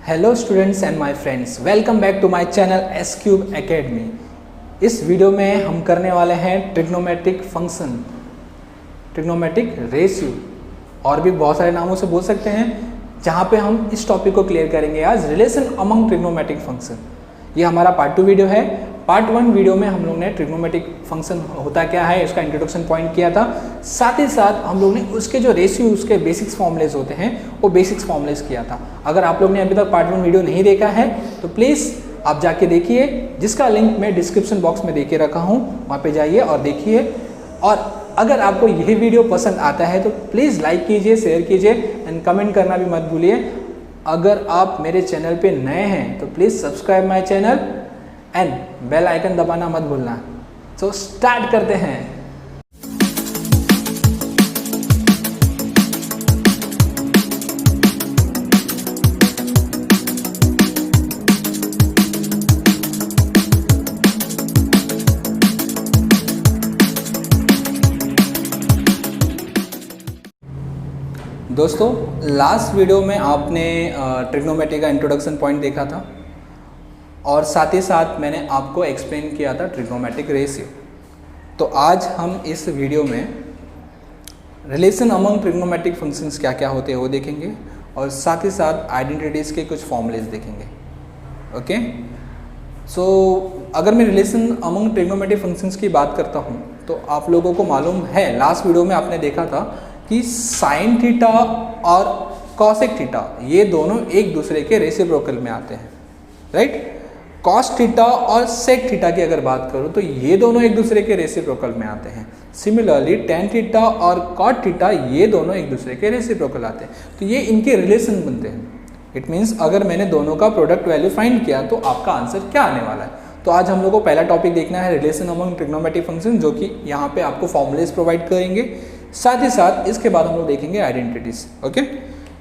Hello students and my friends, welcome back to my channel S cube academy. इस वीडियो में हम करने वाले हैं ट्रिग्नोमेट्रिक फंक्शन, ट्रिग्नोमेट्रिक रेशियो और भी बहुत सारे नामों से बोल सकते हैं, जहां पे हम इस टॉपिक को क्लियर करेंगे आज रिलेशन अमंग ट्रिग्नोमेट्रिक फंक्शन। ये हमारा पार्ट 2 वीडियो है। पार्ट 1 वीडियो में हम लोग ने ट्रिग्नोमेट्रिक फंक्शन होता क्या है इसका इंट्रोडक्शन पॉइंट किया था, साथ ही साथ हम लोग ने उसके जो रेशियो उसके बेसिक्स फॉर्मूलेज होते हैं वो बेसिक्स फॉर्मूलेज किया था। अगर आप लोग ने अभी तक पार्ट 1 वीडियो नहीं देखा है तो प्लीज़ आप जाके देखिए, जिसका लिंक मैं डिस्क्रिप्शन बॉक्स में देके रखा हूँ, वहाँ पे जाइए और देखिए। और अगर आपको यह वीडियो पसंद आता है तो प्लीज़ लाइक कीजिए, शेयर कीजिए एंड कमेंट करना भी मत भूलिए। अगर आप मेरे चैनल पे नए हैं तो please subscribe my channel and bell icon दबाना मत भूलना। सो स्टार्ट करते हैं। दोस्तों, लास्ट वीडियो में आपने ट्रिग्नोमेट्री का इंट्रोडक्शन पॉइंट देखा था और साथ ही साथ मैंने आपको एक्सप्लेन किया था ट्रिग्नोमेट्रिक रेशियो। तो आज हम इस वीडियो में रिलेशन अमंग ट्रिग्नोमेट्रिक फंक्शंस क्या क्या होते हैं वो देखेंगे और साथ ही साथ आइडेंटिटीज़ के कुछ फॉर्मूलेज देखेंगे। ओके, सो अगर मैं रिलेशन अमंग ट्रिग्नोमेट्रिक फंक्शंस की बात करता हूँ तो आप लोगों को मालूम है, लास्ट वीडियो में आपने देखा था कि साइन थीटा और कॉसेक थीटा ये दोनों एक दूसरे के रेसिप्रोकल में आते हैं, राइट। कॉस थीटा और सेक थीटा की अगर बात करूं तो ये दोनों एक दूसरे के रेसिप्रोकल में आते हैं। सिमिलरली टेन थीटा और कॉट थीटा ये दोनों एक दूसरे के रेसिप्रोकल आते हैं, तो ये इनके रिलेशन बनते हैं। इट मीन्स अगर मैंने दोनों का प्रोडक्ट वैल्यू फाइंड किया तो आपका आंसर क्या आने वाला है। तो आज हम लोग को पहला टॉपिक देखना है रिलेशन अमंग ट्रिग्नोमेट्रिक फंक्शन, जो कि यहाँ पे आपको फॉर्मूलेज प्रोवाइड करेंगे। साथ ही साथ इसके बाद हम लोग देखेंगे आइडेंटिटीज। ओके,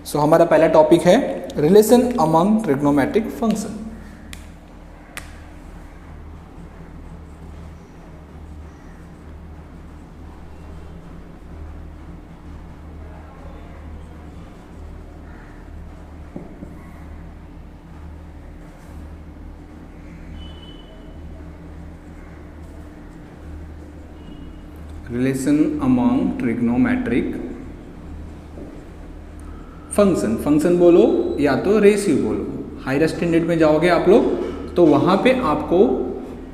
सो हमारा पहला टॉपिक है relation among trigonometric function. Relation among trigonometric function, function बोलो या तो रेशियो बोलो। हायर स्टैंडर्ड में जाओगे आप लोग तो वहाँ पे आपको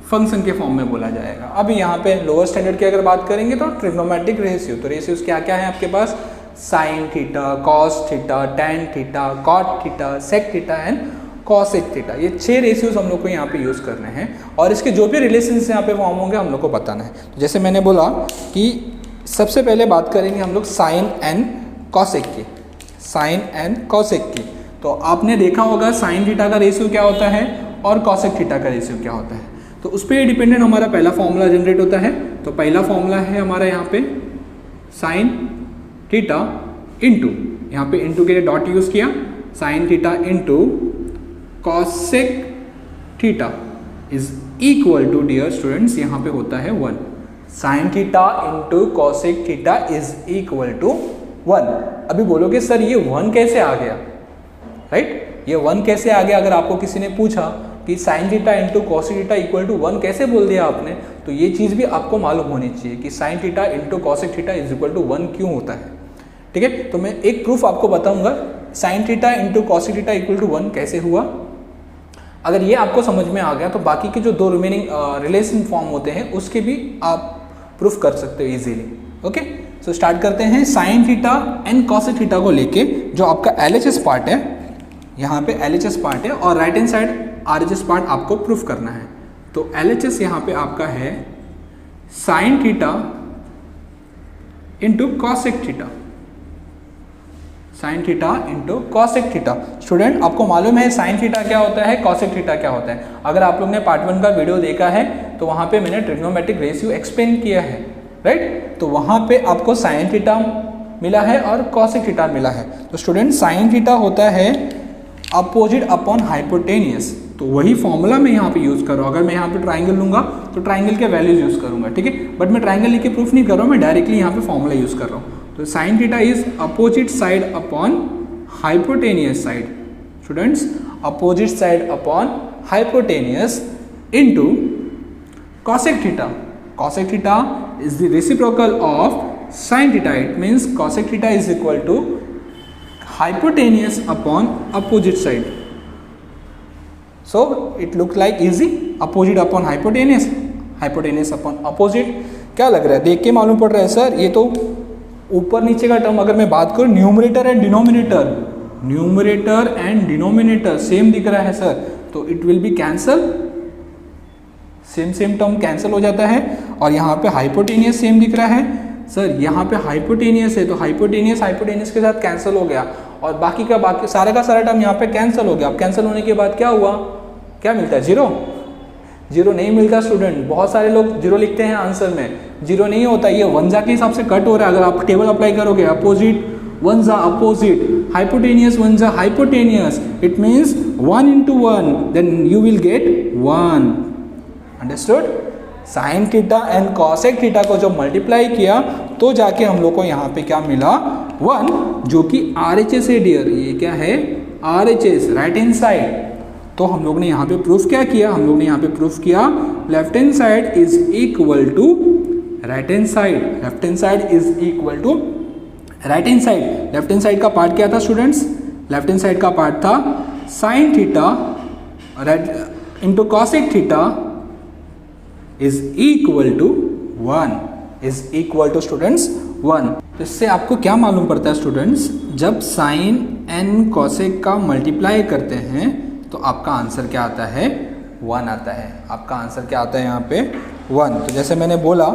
फंक्शन के फॉर्म में बोला जाएगा। अभी यहाँ पे लोअर स्टैंडर्ड की अगर बात करेंगे तो ट्रिग्नोमेट्रिक रेशियो। तो रेशियोज क्या क्या है आपके पास? Sine theta, cos theta, tan theta, cot theta, sec theta and cosec theta. ये 6 रेशियोज हम लोग को यहाँ पे यूज़ करने हैं और इसके जो भी रिलेशंस यहाँ पे फॉर्म होंगे हम लोग को बताना है। तो जैसे मैंने बोला कि सबसे पहले बात करेंगे हम लोग साइन एंड कॉसेक की, साइन एंड कॉसेक की। तो आपने देखा होगा साइन थीटा का रेशियो क्या होता है और कॉसेक थीटा का रेशियो क्या होता है, तो उस पर डिपेंडेंट हमारा पहला फॉर्मूला जनरेट होता है। तो पहला फॉर्मूला है हमारा यहाँ पे साइन थीटा इंटू, यहाँ पे इंटू के लिए डॉट यूज़ किया, sine theta into cosec theta is equal to, dear students यहाँ पे होता है 1। Sine theta into cosec theta is equal to 1। अभी बोलोगे सर ये 1 कैसे आ गया, राइट। ये 1 कैसे आ गया? अगर आपको किसी ने पूछा कि sine theta into cosec theta equal to 1 कैसे बोल दिया आपने, तो ये चीज़ भी आपको मालूम होनी चाहिए कि sine theta into cosec theta is equal to 1 क्यों होता है। ठीक है, तो मैं एक प्रूफ आपको बताऊंगा sine theta into cosec theta equal to 1 कैसे हुआ। अगर ये आपको समझ में आ गया तो बाकी के जो 2 रिमेनिंग रिलेशन फॉर्म होते हैं उसके भी आप प्रूफ कर सकते हो इजीली। ओके, सो स्टार्ट करते हैं। Sign theta and cosec theta को लेके जो आपका LHS पार्ट है, यहाँ पे LHS पार्ट है और right hand side RHS part आपको प्रूफ करना है। तो LHS यहाँ पे आपका है sine theta into cosec theta, sign theta into cosec theta. Student आपको मालूम है साइन थीटा क्या होता है, कॉसेक थीटा क्या होता है। अगर आप लोग ने पार्ट 1 का वीडियो देखा है तो वहाँ पे मैंने ट्रिग्नोमेट्रिक रेशियो एक्सप्लेन किया है, राइट। तो वहाँ पे आपको साइन थीटा मिला है और कॉसेक थीटा मिला है। तो स्टूडेंट साइन थीटा होता है अपोजिट अपॉन हाइपोटेनियस, तो वही फॉर्मूला मैं यहाँ पे यूज़ कर रहा हूँ। अगर मैं यहाँ पे ट्राइंगल लूँगा तो ट्राइंगल के वैल्यूज यूज़ करूँगा, ठीक है। बट मैं ट्राइंगल लिख के प्रूफ नहीं कर रहा हूँ, मैं डायरेक्टली यहाँ पे फॉर्मूला यूज़ कर रहा हूँ। तो sine theta is opposite side upon hypotenuse side. Students opposite side upon hypotenuse into cosec theta. Cosec theta is the reciprocal of sin theta. It means cosec theta is equal to hypotenuse upon opposite side. So it looks like easy. Opposite upon hypotenuse, hypotenuse upon opposite. क्या लग रहा है, देख के मालूम पड़ रहा है सर? ये तो ऊपर नीचे का टर्म अगर मैं बात करूँ, numerator and denominator, numerator and denominator same दिख रहा है सर, तो it will be cancel, same term cancel हो जाता है। और यहाँ पे हाइपोटेनियस सेम दिख रहा है सर, यहाँ पे हाइपोटेनियस है तो हाइपोटेनियस के साथ कैंसिल हो गया, और बाकी सारा का सारा टर्म यहाँ पे कैंसिल हो गया। अब कैंसिल होने के बाद क्या हुआ, क्या मिलता है? जीरो नहीं मिलता स्टूडेंट। बहुत सारे लोग जीरो लिखते हैं आंसर में, जीरो नहीं होता, ये वंजा के हिसाब से कट हो रहा है। अगर आप टेबल अप्लाई करोगे, अपोजिट वंजा अपोजिट, हाइपोटेनियस वंजा hypotenuse, it means 1 into 1, then you will get 1। Understood? Sine theta and cosec theta को जब मल्टीप्लाई किया तो जाके हम लोग को यहाँ पे क्या मिला? 1, जो कि RHS है डियर। ये क्या है? RHS, right hand side. तो हम लोग ने यहाँ पे प्रूफ क्या किया? हम लोग ने यहाँ पे प्रूफ किया left hand side is equal to right hand side, left hand side is equal to right hand side. Left hand side का पार्ट क्या था स्टूडेंट्स? लेफ्ट हैंड साइड का पार्ट था sine theta right into cosec theta is equal to 1, is equal to students 1। तो इससे आपको क्या मालूम पड़ता है स्टूडेंट्स? जब साइन एंड कॉसेक का मल्टीप्लाई करते हैं तो आपका आंसर क्या आता है? 1 आता है। आपका आंसर क्या आता है यहाँ पे? 1। तो जैसे मैंने बोला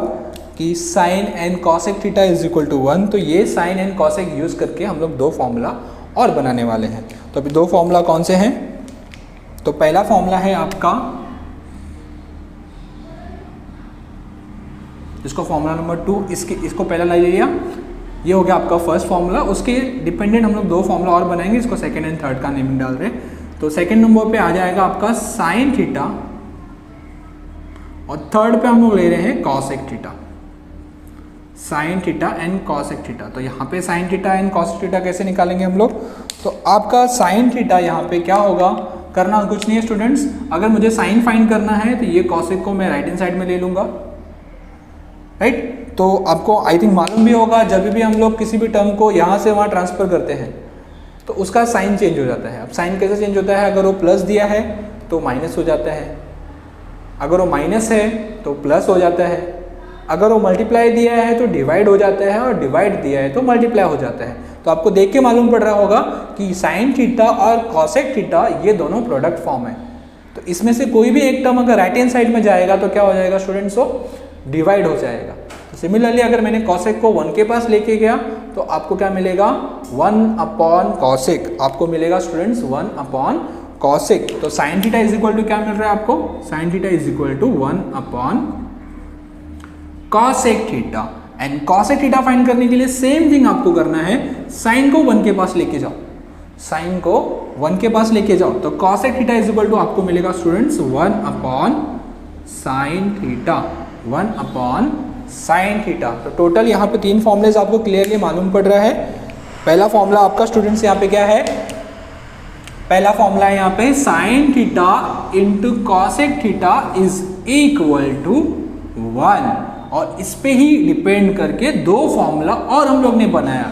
कि sine and cosec theta is equal to 1, तो ये साइन एंड कॉसेक यूज करके हम लोग 2 फॉर्मूला और बनाने वाले हैं। तो अभी 2 फॉर्मूला कौन से हैं? तो पहला फॉर्मूला है आपका, इसको फॉर्मूला नंबर 2, इसको पहला ला लिया, ये हो गया आपका फर्स्ट फॉर्मूला। उसके डिपेंडेंट हम लोग 2 फॉर्मूला और बनाएंगे, इसको सेकंड एंड थर्ड का नेमिंग डाल रहे हैं। तो सेकंड नंबर पे आ जाएगा आपका साइन थीटा, और थर्ड पे हम लोग ले रहे हैं cosec theta, sign theta and cosec theta. तो यहाँ पे sine theta and cosec theta कैसे निकालेंगे हम लोग? तो आपका साइन थीटा यहाँ पे क्या होगा, करना कुछ नहीं है स्टूडेंट्स। अगर मुझे साइन फाइंड करना है तो ये कॉसेक को मैं राइट हैंड साइड में ले लूंगा, राइट। तो आपको आई थिंक मालूम भी होगा, जब भी हम लोग किसी भी टर्म को यहाँ से वहाँ ट्रांसफर करते हैं तो उसका साइन चेंज हो जाता है। अब साइन कैसे चेंज होता है? अगर वो प्लस दिया है तो माइनस हो जाता है, अगर वो माइनस है तो प्लस हो जाता है, अगर वो मल्टीप्लाई दिया है तो डिवाइड हो जाता है, और डिवाइड दिया है तो मल्टीप्लाई हो जाता है। तो आपको देख के मालूम पड़ रहा होगा कि साइन थीटा और कॉसेक थीटा ये दोनों प्रोडक्ट फॉर्म है। तो इसमें से कोई भी एक टर्म अगर राइट हैंड साइड में जाएगा तो क्या हो जाएगा स्टूडेंट्स? वो डिवाइड हो जाएगा। तो सिमिलरली अगर मैंने कॉसेक को 1 के पास लेके गया तो आपको क्या मिलेगा? 1 अपॉन कॉसेक, आपको मिलेगा स्टूडेंट्स 1 अपॉन कॉसेक। तो sine theta is equal to क्या मिल रहा है आपको? Sine theta is equal to 1 upon cosec theta. And cosec theta find करने के लिए सेम थिंग आपको करना है, साइन को 1 के पास लेके जाओ, साइन को 1 के पास लेके जाओ। तो cosec theta is equal to आपको मिलेगा students 1 upon sine theta, 1 upon sine theta. तो टोटल यहाँ पे 3 फॉर्मूलेज आपको क्लियरली मालूम पड़ रहा है। पहला फॉर्मूला आपका स्टूडेंट्स यहाँ पे क्या है? पहला फॉर्मूला है यहाँ पे sine theta into cosec theta is equal to 1, और इस पे ही डिपेंड करके 2 फॉर्मूला और हम लोग ने बनाया।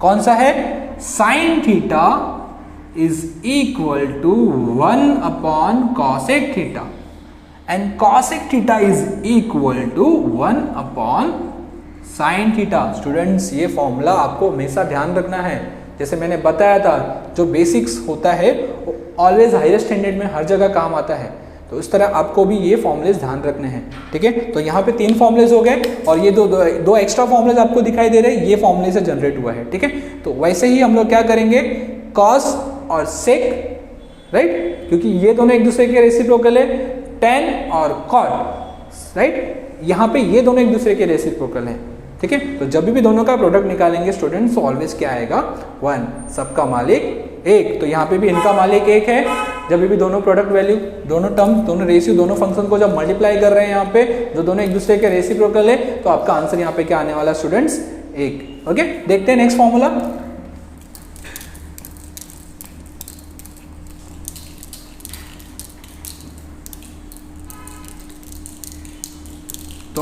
कौन सा है? Sine theta is equal to 1 upon cosec theta and cosec theta is equal to 1 upon sin theta। Students ये फॉर्मूला आपको हमेशा ध्यान रखना है। जैसे मैंने बताया था, जो बेसिक्स होता है वो ऑलवेज हायर स्टैंडर्ड में हर जगह काम आता है। तो इस तरह आपको भी ये फॉर्मूलेज ध्यान रखने हैं, ठीक है। तो यहाँ पे 3 फॉर्मूलेज हो गए, और ये दो एक्स्ट्रा फॉर्मूलेज आपको दिखाई दे रहे हैं, ये फॉर्मूले से जनरेट हुआ है, ठीक है। तो वैसे ही हम लोग क्या करेंगे, कॉस और सेक, राइट, क्योंकि ये दोनों एक दूसरे के रेसिप्रोकल है, टेन और कॉट, राइट। यहाँ पे ये दोनों एक दूसरे के रेसिप्रोकल हैं, ठीक है। तो जब भी दोनों का प्रोडक्ट निकालेंगे स्टूडेंट्स, ऑलवेज क्या आएगा? 1, सबका मालिक 1। तो यहाँ पे भी इनका मालिक 1 है। जब भी दोनों प्रोडक्ट वैल्यू, दोनों टर्म, दोनों रेशियो, दोनों फंक्शन को जब मल्टीप्लाई कर रहे हैं यहाँ पे, जो दोनों एक दूसरे के रेसिप्रोकल है, तो आपका आंसर यहाँ पे क्या आने वाला स्टूडेंट्स? 1। ओके, देखते हैं नेक्स्ट फॉर्मूला।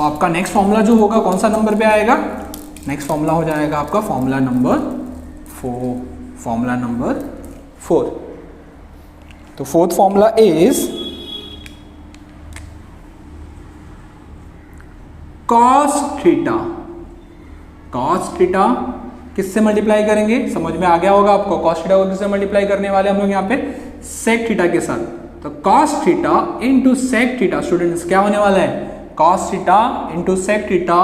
तो आपका नेक्स्ट फॉर्मूला जो होगा कौन सा नंबर पे आएगा? नेक्स्ट फॉर्मूला हो जाएगा आपका फॉर्मूला नंबर 4। तो fourth formula is cos theta. cos theta किससे मल्टीप्लाई करेंगे? समझ में आ गया होगा आपको। cos थीटा को किससे मल्टीप्लाई करने वाले हम लोग यहाँ पे? sec थीटा के साथ। तो cos theta into sec theta students क्या होने वाला है? cos theta into sec theta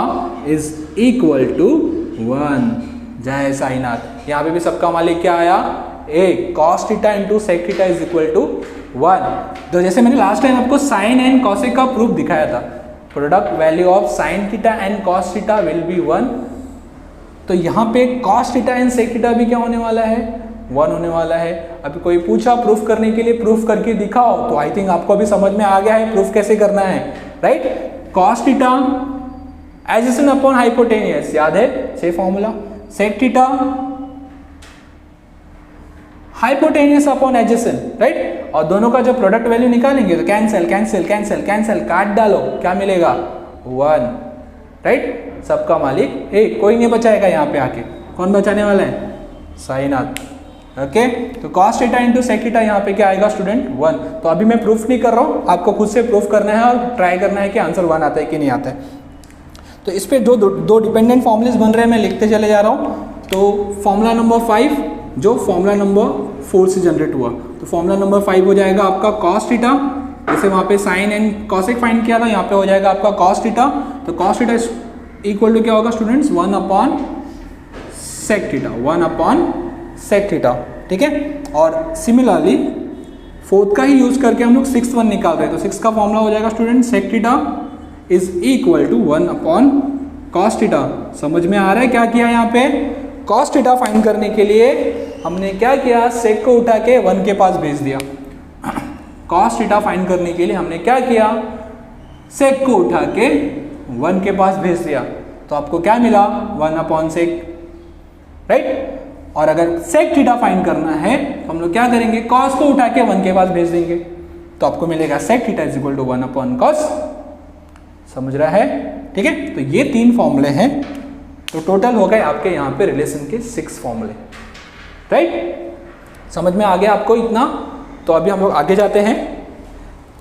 is equal to 1। जय साईनाथ। यहाँ पे भी सबका मालिक क्या आया? एक। cos theta into sec theta is equal to 1। तो जैसे मैंने लास्ट टाइम आपको साइन एंड कॉसेक का प्रूफ दिखाया था, product value of sine theta and cos theta will be 1। तो यहाँ पे cos theta and sec theta भी क्या होने वाला है? 1 होने वाला है। अभी कोई पूछा प्रूफ करने के लिए, प्रूफ करके दिखाओ, तो आई थिंक आपको अभी समझ में आ गया है प्रूफ कैसे करना है, right? cos theta adjacent upon hypotenuse, याद है से formula. sec theta hypotenuse upon adjacent, right? और दोनों का जब प्रोडक्ट वैल्यू निकालेंगे तो कैंसिल कैंसिल कैंसिल कैंसिल, काट डालो, क्या मिलेगा? 1, राइट? सबका मालिक एक, कोई नहीं बचाएगा यहाँ पे आके। कौन बचाने वाला है? साईनाथ। ओके, तो cos theta into sec theta यहाँ पे क्या आएगा स्टूडेंट? 1। तो अभी मैं प्रूफ नहीं कर रहा हूँ, आपको खुद से प्रूफ करना है और ट्राई करना है कि आंसर 1 आता है कि नहीं आता है। तो इस पे दो डिपेंडेंट फॉर्मूलेस बन रहे हैं, मैं लिखते चले जा रहा हूँ। तो फॉर्मूला नंबर 5 जो फॉर्मूला नंबर 4 से जनरेट हुआ, तो फॉर्मूला नंबर 5 हो जाएगा आपका cos थीटा। जैसे वहाँ पे साइन एंड कॉसेक फाइंड किया था, यहाँ पे हो जाएगा आपका cos थीटा। तो cos थीटा इक्वल टू क्या होगा students? 1 upon sec theta, 1 upon sec theta, ठीक है? और सिमिलरली फोर्थ का ही यूज करके हम लोग 6th वन निकाल रहे हैं। तो 6 का फॉर्मूला हो जाएगा student sec theta is equal to 1 upon cos theta. समझ में आ रहा है क्या किया यहाँ पे? cos थीटा फाइंड करने के लिए हमने क्या किया? sec को उठा के 1 के पास भेज दिया। cos थीटा फाइंड करने के लिए हमने क्या किया? sec को उठा के 1 के पास भेज दिया। तो आपको क्या मिला? 1 अपॉन sec, राइट? और अगर sec थीटा फाइंड करना है तो हम लोग क्या करेंगे? cos को उठा के 1 के पास भेज देंगे, तो आपको मिलेगा sec theta is equal to 1 upon cos। समझ रहा है? ठीक है, तो ये 3 फॉर्मूले हैं। तो टोटल हो गए आपके यहाँ पे रिलेशन के 6 फॉर्मूले, राइट? समझ में आ गया आपको इतना? तो अभी हम लोग आगे जाते हैं,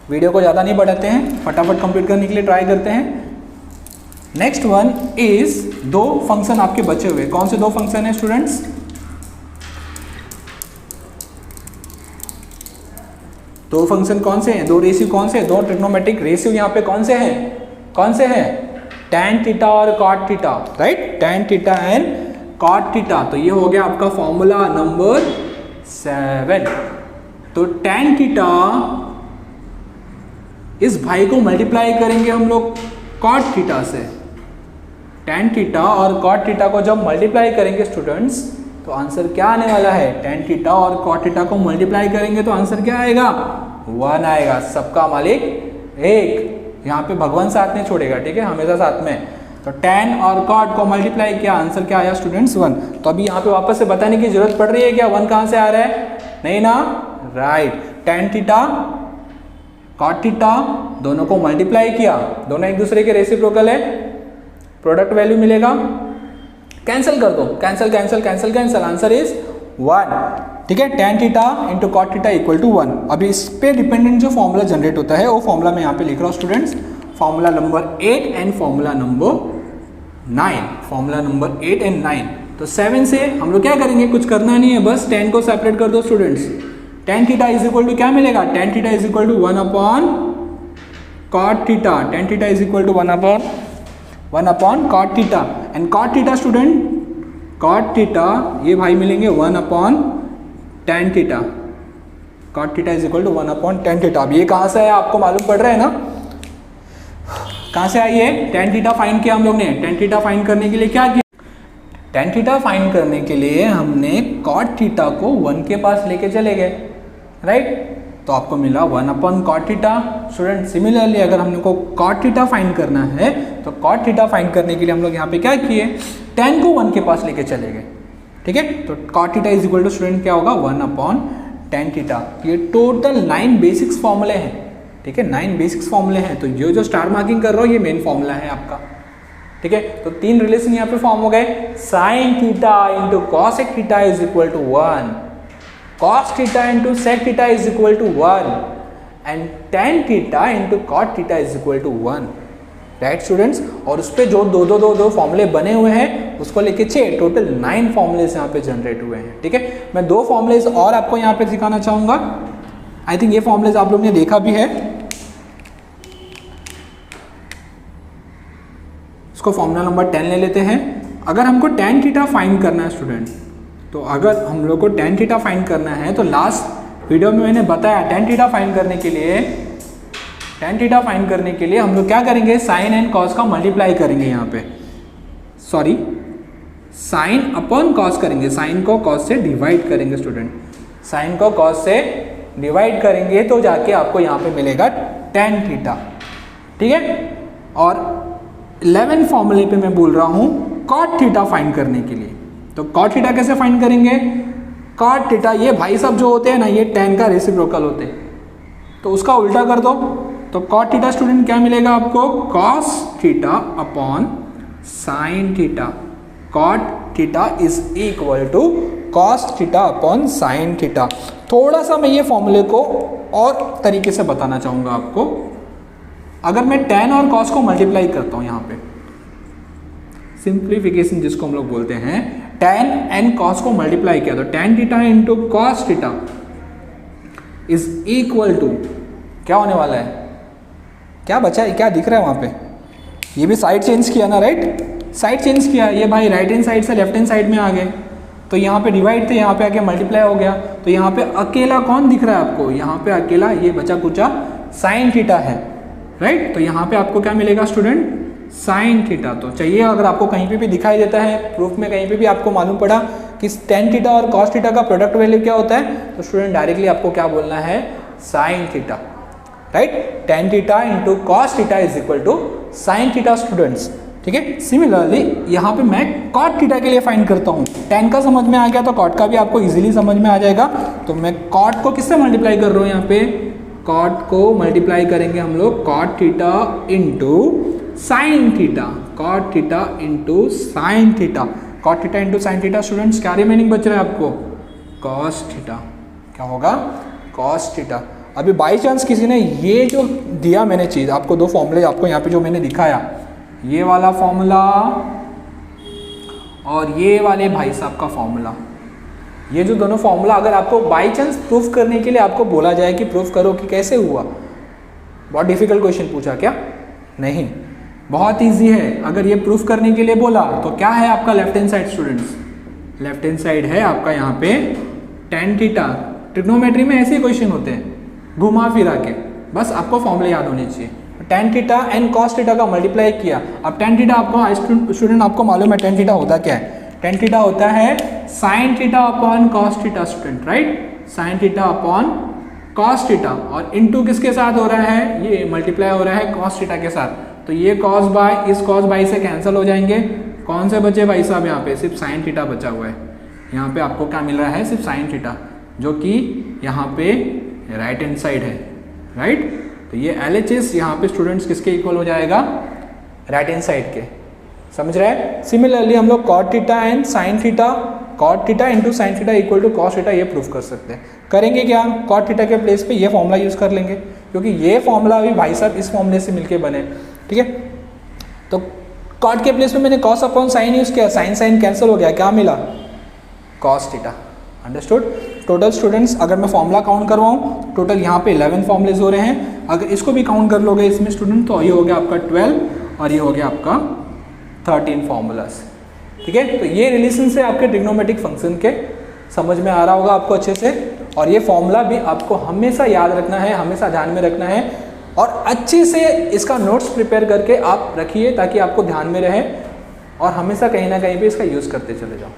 वीडियो को ज़्यादा नहीं बढ़ाते हैं, फटाफट कंप्लीट करने के लिए ट्राई करते हैं। नेक्स्ट वन इज 2 फंक्शन आपके बचे हुए। कौन से 2 फंक्शन है स्टूडेंट्स? दो फंक्शन कौन से हैं? 2 रेशियो कौन से? 2 ट्रिग्नोमेट्रिक रेशियो यहाँ पे कौन से हैं? कौन से हैं? tan थीटा और cot theta, right? tan theta and cot theta. तो ये हो गया आपका फॉर्मूला नंबर 7। तो tan थीटा इस भाई को मल्टीप्लाई करेंगे हम लोग cot थीटा से। tan थीटा और cot थीटा को जब मल्टीप्लाई करेंगे स्टूडेंट्स, तो आंसर क्या आने वाला है? tan थीटा और cot थीटा को मल्टीप्लाई करेंगे तो आंसर क्या आएगा? 1 आएगा। सबका मालिक एक। यहाँ पे भगवान साथ नहीं छोड़ेगा, ठीक है? हमेशा साथ में। तो tan और cot को मल्टीप्लाई किया, आंसर क्या आया स्टूडेंट्स? 1। तो अभी यहाँ पे वापस से बताने की जरूरत पड़ रही है क्या 1 कहाँ से आ रहा है? नहीं ना, right? tan theta cot theta दोनों को मल्टीप्लाई किया, दोनों एक दूसरे के रेसिप्रोकल है, प्रोडक्ट वैल्यू मिलेगा, कैंसिल कर दो, cancel cancel cancel cancel, answer is 1, ठीक है? tan theta into cot theta equal to 1। अभी इस पे डिपेंडेंट जो फॉर्मूला जनरेट होता है वो फॉर्मूला मैं यहाँ पे लिख रहा हूँ students, formula number 8 and formula number 9, formula number 8 and 9। तो 7 से हम लोग क्या करेंगे? कुछ करना नहीं है, बस 10 को सेपरेट कर दो students. tan theta is equal to क्या मिलेगा? tan theta is equal to 1 upon cot theta. tan theta is equal to 1 upon cot theta and cot theta student, cot theta ये भाई मिलेंगे 1 upon tan theta. cot theta is equal to 1 upon tan theta. अब ये कहाँ से है आपको मालूम पड़ रहा है ना? कहाँ से आई है? tan थीटा फाइंड किया हम लोग ने। tan थीटा फाइंड करने के लिए क्या किया? tan थीटा फाइंड करने के लिए हमने cot थीटा को 1 के पास लेके चले गए, राइट? तो आपको मिला 1 upon cot theta. Student similarly अगर हमने को cot थीटा फाइंड करना है तो cot थीटा फाइंड करने के लिए हम लोग यहाँ पे क्या किए? tan को 1 के पास लेके चले गए, ठीक है? तो cot theta is equal to student क्या होगा? 1 अपॉन tan थीटा। ये टोटल 9 बेसिक्स फॉर्मूले हैं, ठीक है, 9 बेसिक्स फॉर्मूले हैं, तो ये जो स्टार मार्किंग कर रहा हूँ ये मेन फॉर्मूला है आपका। ठीक है, तो 3 रिलेशन यहाँ पे फॉर्म हो गए, sine theta into cosec theta is equal to 1, cos theta into sec theta is equal to 1 and tan theta into cot theta is equal to 1। Right students, और उस पर जो दो फॉर्मूले बने हुए हैं उसको लेके 6 टोटल 9 फॉर्मूलेस यहाँ पे जनरेट हुए हैं। ठीक है, मैं 2 फॉर्मूलेस और आपको यहाँ पे दिखाना चाहूँगा। आई थिंक ये फॉर्मूलेस आप लोग ने देखा भी है। इसको फॉर्मूला नंबर 10 ले लेते हैं। अगर हमको tan थीटा फाइंड करना है स्टूडेंट, तो अगर हम लोग को tan थीटा फाइंड करना है तो लास्ट वीडियो में मैंने बताया tan थीटा फाइंड करने के लिए हम लोग क्या करेंगे, साइन एंड कॉस का मल्टीप्लाई करेंगे यहाँ पे, सॉरी साइन अपॉन कॉस करेंगे, साइन को कॉस से डिवाइड करेंगे स्टूडेंट, साइन को कॉस से डिवाइड करेंगे तो जाके आपको यहाँ पे मिलेगा tan थीटा। ठीक है, और 11 फॉर्मूले पे मैं बोल रहा हूँ कॉट थीटा फाइंड करने के लिए। तो कॉट थीटा कैसे फाइंड करेंगे, कॉट थीटा ये भाई सब जो होते हैं ना ये tan का रेसिप्रोकल होते हैं, तो उसका उल्टा कर दो, तो कॉट थीटा स्टूडेंट क्या मिलेगा आपको, cos theta upon sine theta, cot theta is equal to cos theta upon sine theta. थोड़ा सा मैं ये फॉर्मूले को और तरीके से बताना चाहूँगा आपको। अगर मैं tan और cos को मल्टीप्लाई करता हूँ यहाँ पे, सिंप्लीफिकेशन जिसको हम लोग बोलते हैं, tan एंड cos को मल्टीप्लाई किया तो tan theta into cos theta is equal to क्या होने वाला है, क्या बचा है, क्या दिख रहा है वहाँ पे, ये भी साइड चेंज किया ना, राइट, साइड चेंज किया, ये भाई राइट हैंड साइड से लेफ्ट हैंड साइड में आ गए, तो यहाँ पे डिवाइड थे, यहाँ पे आके मल्टीप्लाई हो गया, तो यहाँ पे अकेला कौन दिख रहा है आपको, यहाँ पे अकेला ये बचा कुचा साइन थीटा है, राइट। तो यहाँ पे आपको क्या मिलेगा स्टूडेंट, साइन थीटा। तो चाहिए अगर आपको कहीं पे भी दिखाई देता है प्रूफ में, कहीं पे भी आपको मालूम पड़ा कि tan थीटा और cos थीटा का प्रोडक्ट वैल्यू क्या होता है, तो स्टूडेंट डायरेक्टली आपको क्या बोलना है, sine theta, right. tan theta into cos theta is equal to sine theta students. ठीक है, सिमिलरली यहाँ पे मैं cot थीटा के लिए फाइंड करता हूँ, tan का समझ में आ गया तो cot का भी आपको इजीली समझ में आ जाएगा। तो मैं cot को किससे मल्टीप्लाई कर रहा हूँ, यहाँ पे cot को मल्टीप्लाई करेंगे हम लोग cot theta into sine theta, cot theta into sine theta, cot theta into sine theta. Students क्या रिमेनिंग बच रहा है आपको, cos थीटा, क्या होगा, cos थीटा। अभी बाई चांस किसी ने ये जो दिया मैंने चीज़ आपको, 2 फॉर्मूले आपको यहाँ पे जो मैंने दिखाया, ये वाला फॉर्मूला और ये वाले भाई साहब का फॉर्मूला, ये जो दोनों फॉर्मूला अगर आपको बाई चांस प्रूफ करने के लिए आपको बोला जाए कि प्रूफ करो कि कैसे हुआ, बहुत डिफिकल्ट क्वेश्चन पूछा क्या, नहीं, बहुत इजी है। अगर ये प्रूफ करने के लिए बोला तो क्या है आपका left hand side students, left hand side है आपका यहाँ पे tan थीटा। ट्रिग्नोमेट्री में ऐसे क्वेश्चन होते हैं घुमा फिरा के, बस आपको फॉर्मूले याद होने चाहिए। tan theta and cos theta का मल्टीप्लाई किया, अब tan थीटा आपको स्टूडेंट आपको मालूम है tan थीटा होता क्या है, tan थीटा होता है sin theta upon cos theta student, right, sin theta upon cos theta, और इनटू किसके साथ हो रहा है, ये मल्टीप्लाई हो रहा है cos थीटा के साथ, तो ये cos बाय इस cos बाय से कैंसिल हो जाएंगे, कौन से बचे भाई साहब, यहाँ पे सिर्फ sin थीटा बचा हुआ है, यहाँ पे आपको क्या मिल रहा है, सिर्फ sin थीटा, जो कि यहाँ पे राइट हैंड साइड है, राइट। तो ये LHS यहाँ पे स्टूडेंट्स किसके इक्वल हो जाएगा, राइट हैंड साइड के, समझ रहे हैं। सिमिलरली हम लोग cot theta and sin theta, cot theta into sine theta equal to cos theta, ये प्रूफ कर सकते हैं। करेंगे क्या, cot थीटा के प्लेस पे ये फॉर्मूला यूज कर लेंगे, क्योंकि ये फॉर्मूला भी भाई साहब इस फॉर्मूले से मिलके बने, ठीक है। तो cot के प्लेस पे मैंने cos अपॉन साइन यूज किया, साइन साइन कैंसिल हो गया, क्या मिला, cos theta, understood. Total students अगर मैं फॉर्मूला काउंट करवाऊँ, टोटल यहाँ पे 11 फॉर्मूलेज हो रहे हैं, अगर इसको भी काउंट कर लोगे इसमें स्टूडेंट, तो ये हो गया आपका 12 और ये हो गया आपका 13 फॉर्मूलाज, ठीक है। तो ये रिलेशन से आपके ट्रिग्नोमेट्रिक फंक्शन के समझ में आ रहा होगा आपको अच्छे से, और ये फॉर्मूला भी आपको हमेशा याद रखना है, हमेशा ध्यान में रखना है, और अच्छे से इसका नोट्स प्रिपेयर करके आप रखिए ताकि आपको ध्यान में रहे, और हमेशा कहीं ना कहीं पे इसका यूज़ करते चले जाओ।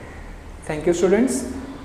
Thank you students.